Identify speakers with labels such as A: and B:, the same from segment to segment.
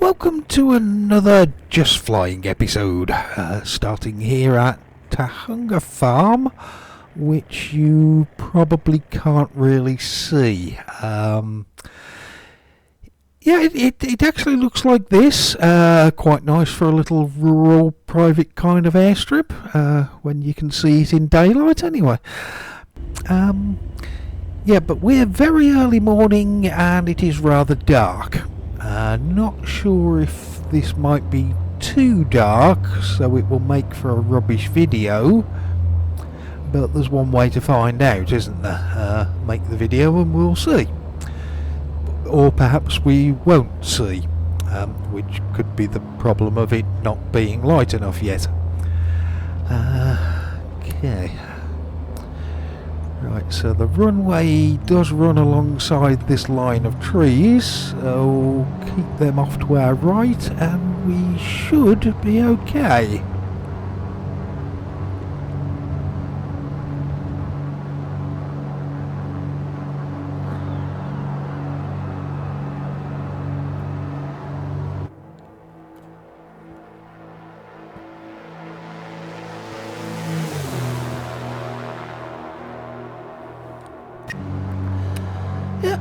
A: Welcome to another Just Flying episode, starting here at Tahunga Farm, which you probably can't really see. It actually looks like this, quite nice for a little rural private kind of airstrip, when you can see it in daylight anyway. But we're very early morning and it is rather dark. Not sure if this might be too dark, so it will make for a rubbish video, but there's one way to find out, isn't there? Make the video and we'll see. Or perhaps we won't see, which could be the problem of it not being light enough yet. Okay. Right, so the runway does run alongside this line of trees, so keep them off to our right and we should be okay.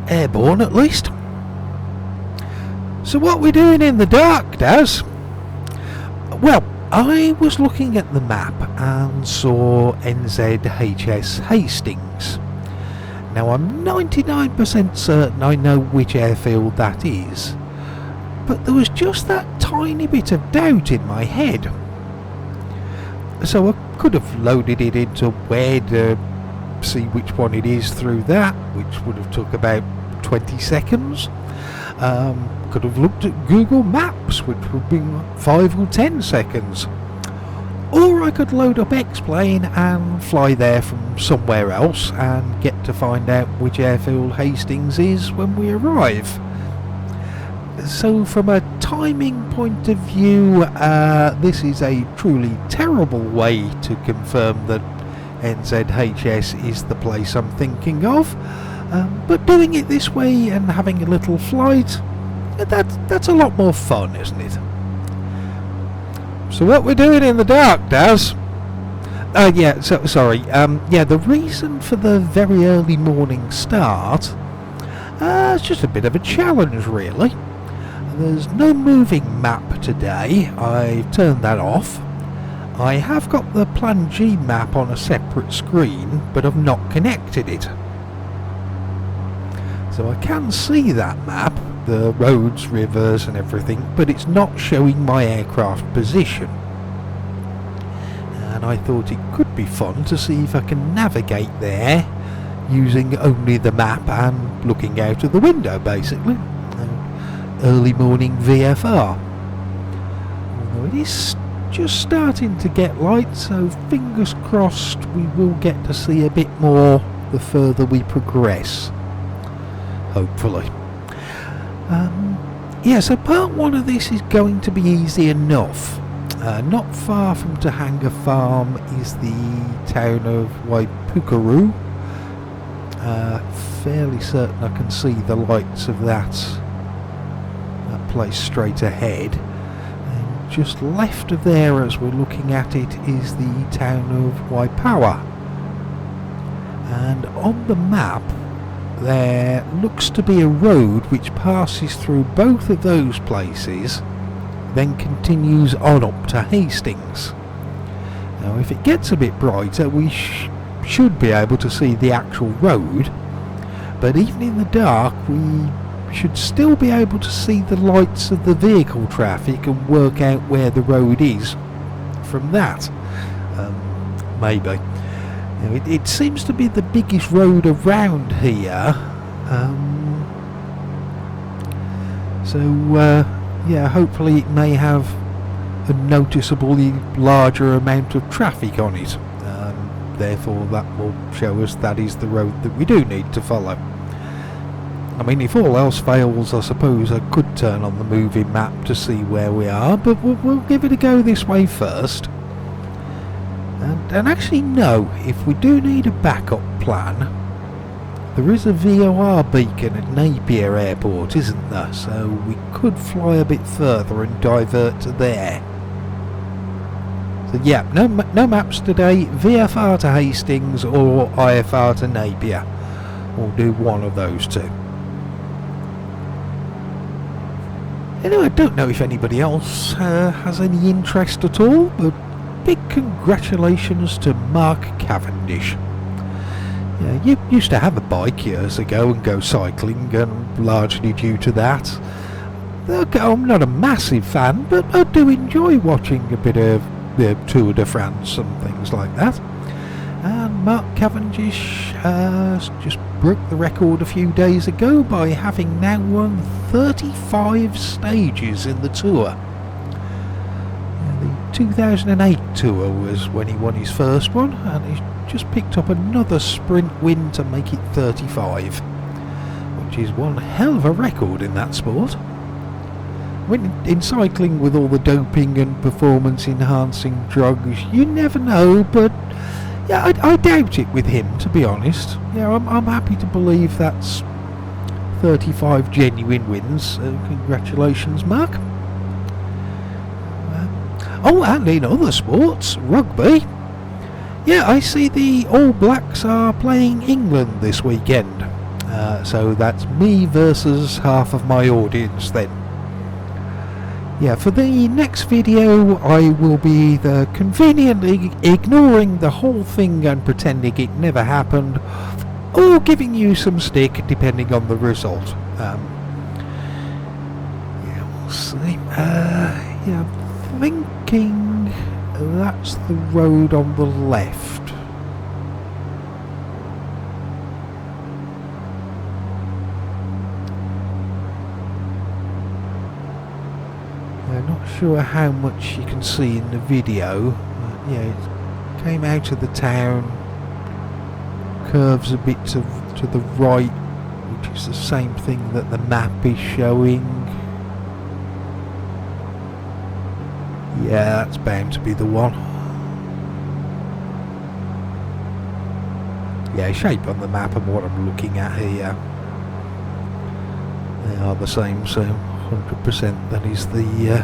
A: Airborne at least. So what we're doing in the dark, Daz? Well, I was looking at the map and saw NZHS Hastings. Now I'm 99% certain I know which airfield that is, but there was just that tiny bit of doubt in my head. So I could have loaded it into where to see which one it is through that, which would have took about 20 seconds. Could have looked at Google Maps, which would be 5 or 10 seconds. Or I could load up X-Plane and fly there from somewhere else and get to find out which airfield Hastings is when we arrive. So from a timing point of view, this is a truly terrible way to confirm that NZHS is the place I'm thinking of, but doing it this way and having a little flight, that's a lot more fun, isn't it? So what we're doing in the dark, Daz? The reason for the very early morning start, it's just a bit of a challenge really. There's no moving map today, I've turned that off. I have got the Plan G map on a separate screen, but I've not connected it. So I can see that map, the roads, rivers and everything, but it's not showing my aircraft position. And I thought it could be fun to see if I can navigate there using only the map and looking out of the window basically. Early morning VFR. Although it is just starting to get light, so fingers crossed we will get to see a bit more the further we progress, hopefully. So part one of this is going to be easy enough. Not far from Tahunga Farm is the town of Waipukurau. Fairly certain I can see the lights of that place straight ahead. Just left of there as we're looking at it is the town of Waipawa, and on the map there looks to be a road which passes through both of those places, then continues on up to Hastings. Now if it gets a bit brighter we should be able to see the actual road, but even in the dark we should still be able to see the lights of the vehicle traffic and work out where the road is from that. Maybe. It seems to be the biggest road around here. Hopefully it may have a noticeably larger amount of traffic on it. Therefore that will show us that is the road that we do need to follow. I mean, if all else fails, I suppose I could turn on the moving map to see where we are, but we'll give it a go this way first. And actually no, if we do need a backup plan, there is a VOR beacon at Napier Airport, isn't there? So we could fly a bit further and divert to there. So yeah, no maps today. VFR to Hastings or IFR to Napier. We'll do one of those two. Anyway, I don't know if anybody else has any interest at all, but big congratulations to Mark Cavendish. Yeah, you used to have a bike years ago and go cycling, and largely due to that. Okay, I'm not a massive fan, but I do enjoy watching a bit of the Tour de France and things like that. And Mark Cavendish just broke the record a few days ago by having now won 35 stages in the Tour. The 2008 Tour was when he won his first one, and he's just picked up another sprint win to make it 35, which is one hell of a record in that sport. When in cycling, with all the doping and performance enhancing drugs, you never know, but yeah, I doubt it with him, to be honest. Yeah, I'm happy to believe that's 35 genuine wins. Congratulations, Mark. Oh, and in other sports, rugby. Yeah, I see the All Blacks are playing England this weekend. So that's me versus half of my audience then. Yeah, for the next video I will be either conveniently ignoring the whole thing and pretending it never happened, or giving you some stick depending on the result. Yeah, we'll see. Yeah, I'm thinking that's the road on the left. I'm not sure how much you can see in the video. Yeah, it came out of the town, curves a bit to the right, which is the same thing that the map is showing. Yeah, that's bound to be the one. Yeah, shape on the map and what I'm looking at here, they are the same, so 100% that is the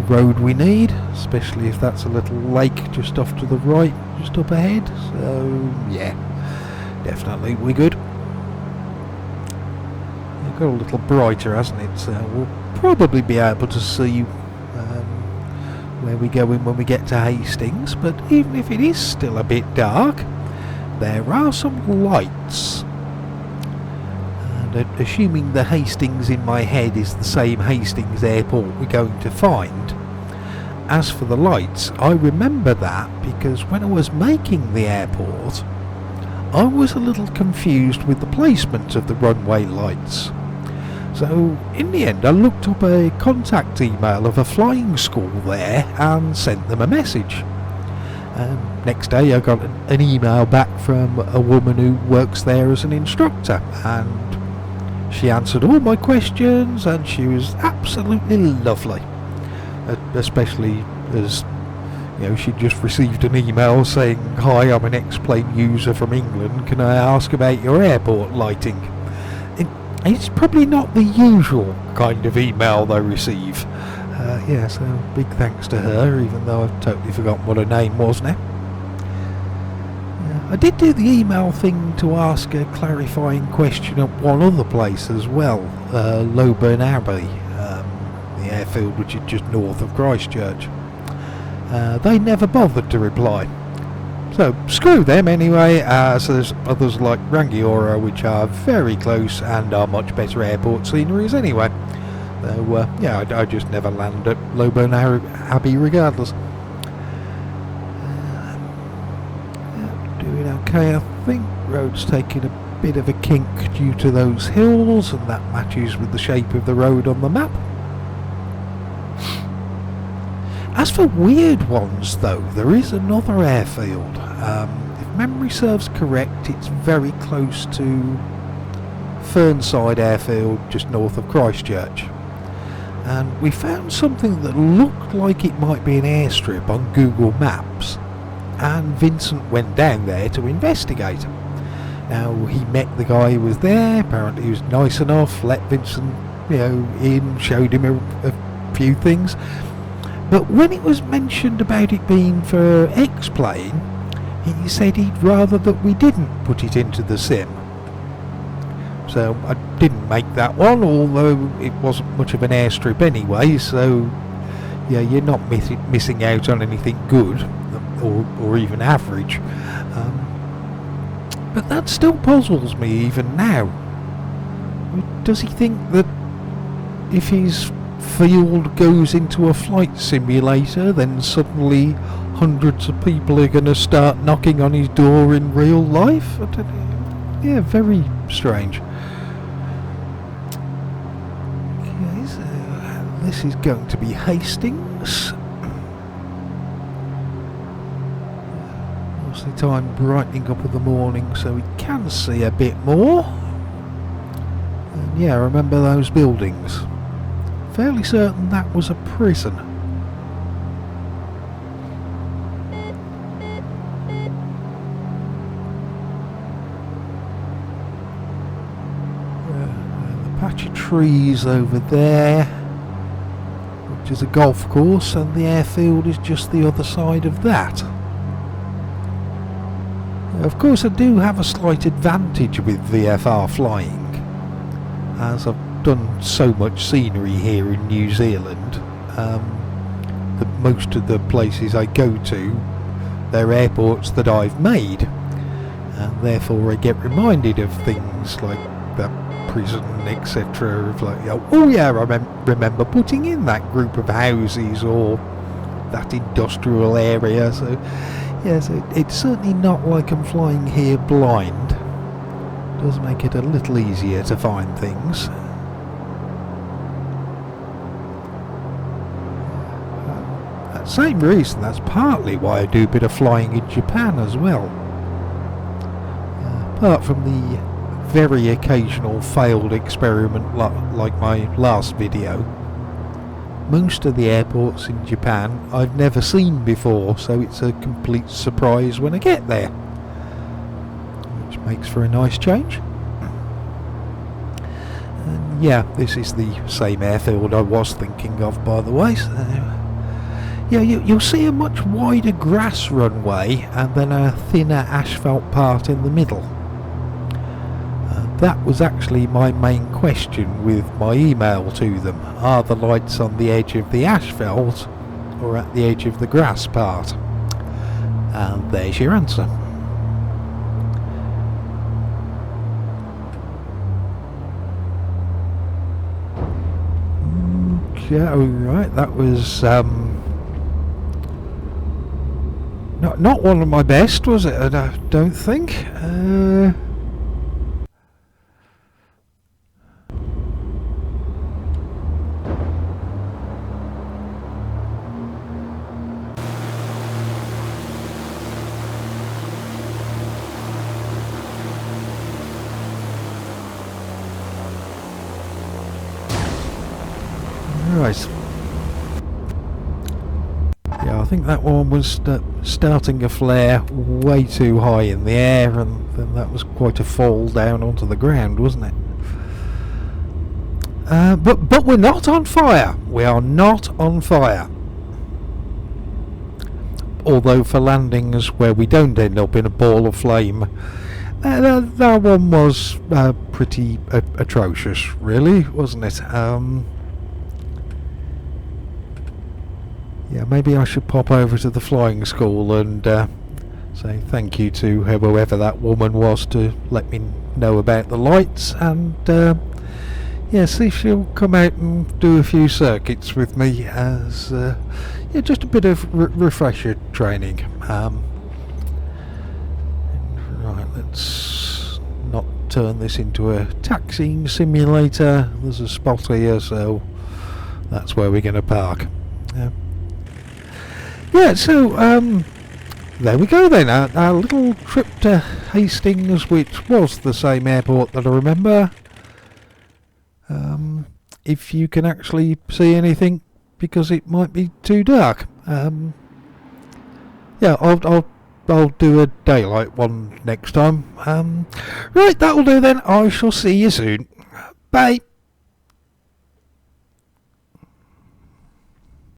A: road we need, especially if that's a little lake just off to the right, just up ahead. So yeah, definitely we're good. It got a little brighter, hasn't it? So we'll probably be able to see where we're going when we get to Hastings, but even if it is still a bit dark, there are some lights. And assuming the Hastings in my head is the same Hastings airport we're going to find, as for the lights, I remember that because when I was making the airport, I was a little confused with the placement of the runway lights. So in the end I looked up a contact email of a flying school there and sent them a message. Next day I got an email back from a woman who works there as an instructor, and she answered all my questions and she was absolutely lovely. Especially as, you know, she just received an email saying, "Hi, I'm an X-Plane user from England, can I ask about your airport lighting?" It's probably not the usual kind of email they receive. Yeah, so big thanks to her, even though I've totally forgotten what her name was now. I did do the email thing to ask a clarifying question at one other place as well, Loburn Abbey, the airfield which is just north of Christchurch. They never bothered to reply. So screw them anyway. So there's others like Rangiora which are very close and are much better airport sceneries anyway. So yeah, I just never land at Loburn Abbey regardless. Doing okay, I think. Road's taking a bit of a kink due to those hills, and that matches with the shape of the road on the map. As for weird ones though, there is another airfield. If memory serves correct, it's very close to Fernside Airfield, just north of Christchurch. And we found something that looked like it might be an airstrip on Google Maps, and Vincent went down there to investigate. Now, he met the guy who was there. Apparently he was nice enough, let Vincent, in, showed him a few things. But when it was mentioned about it being for X-Plane, he said he'd rather that we didn't put it into the sim. So I didn't make that one, although it wasn't much of an airstrip anyway, so yeah, you're not missing out on anything good, or even average. But that still puzzles me even now. Does he think that if his field goes into a flight simulator, then suddenly hundreds of people are going to start knocking on his door in real life? Yeah, very strange. Okay, so this is going to be Hastings. Mostly time brightening up in the morning so we can see a bit more. And yeah, remember those buildings. Fairly certain that was a prison. The patch of trees over there, which is a golf course, and the airfield is just the other side of that. Of course, I do have a slight advantage with VFR flying, as I've done so much scenery here in New Zealand that most of the places I go to, they're airports that I've made, and therefore I get reminded of things like that prison, etc. Of like, oh yeah, I remember putting in that group of houses or that industrial area. So yes, it's certainly not like I'm flying here blind. It does make it a little easier to find things. Same reason, that's partly why I do a bit of flying in Japan as well. Apart from the very occasional failed experiment like my last video, most of the airports in Japan I've never seen before, so it's a complete surprise when I get there, which makes for a nice change. And yeah, this is the same airfield I was thinking of, by the way. So yeah, you'll see a much wider grass runway and then a thinner asphalt part in the middle. That was actually my main question with my email to them. Are the lights on the edge of the asphalt or at the edge of the grass part? And there's your answer. Okay, alright, that was not one of my best, was it? I don't think. Right. Yeah, I think that one was starting a flare way too high in the air, and then that was quite a fall down onto the ground, wasn't it? But we're not on fire. We are not on fire. Although for landings where we don't end up in a ball of flame, that one was pretty atrocious, really, wasn't it? Yeah, maybe I should pop over to the flying school and say thank you to whoever that woman was to let me know about the lights, and yeah, see if she'll come out and do a few circuits with me as yeah, just a bit of refresher training. Right, let's not turn this into a taxiing simulator. There's a spot here, so that's where we're going to park. Yeah, so there we go then, our little trip to Hastings, which was the same airport that I remember. If you can actually see anything, because it might be too dark. Yeah, I'll I'll do a daylight one next time. Right, that'll do then. I shall see you soon. Bye.